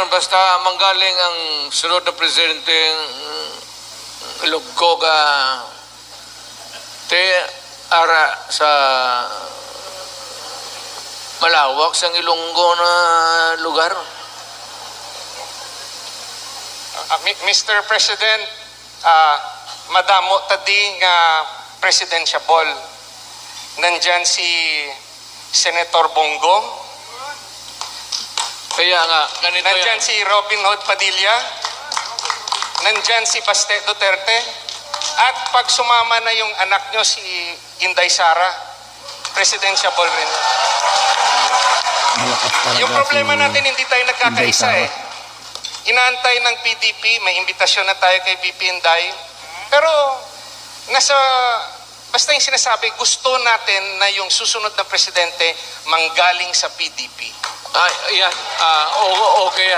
Mayor, basta manggaling ang sunod na presidente lugko ka te ara sa malawak sa Ilonggo na lugar. Mr. President, madamo tadi nga presidentiable. Nandyan si Senator Bongo. Kaya nga, ganito Nandyan yan. si Robin Hood Padilla. Nandyan si Baste Duterte. At pag sumama na yung anak nyo, si Inday Sara, presidentiable rin. Yung problema natin, hindi tayo nagkakaisa eh. Inaantay ng PDP, may imbitasyon na tayo kay VP Inday. Pero, basta yung sinasabi, gusto natin na yung susunod na presidente manggaling sa PDP. Yan. Okay yan.